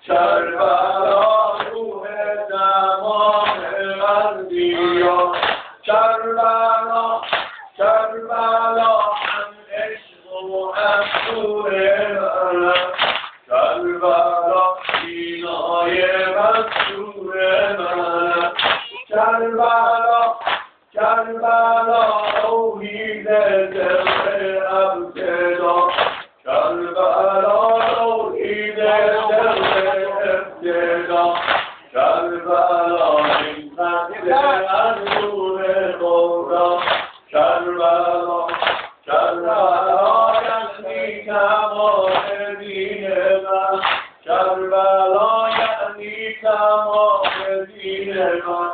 کربلا روح زمان غربیا کربلا کربلا هم عشق و هم نور من کربلا سینای منصور من کربلا کربلا توحید دل ابتدا کربلا توحید دل ابتدا کربلا این خط از نور خدا کربلا کربلا یعنی تمام دین من کربلا یعنی تمام دین من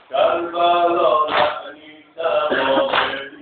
کربلا یعنی تمام دین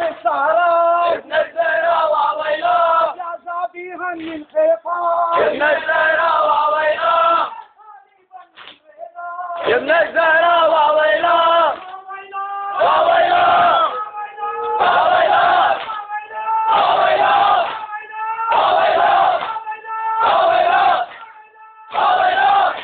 السهرة ابن الزهراء وعويلة يا صبيها من خيفا ابن الزهراء وعويلة ابن الزهراء وعويلة وعويلة وعويلة وعويلة وعويلة وعويلة وعويلة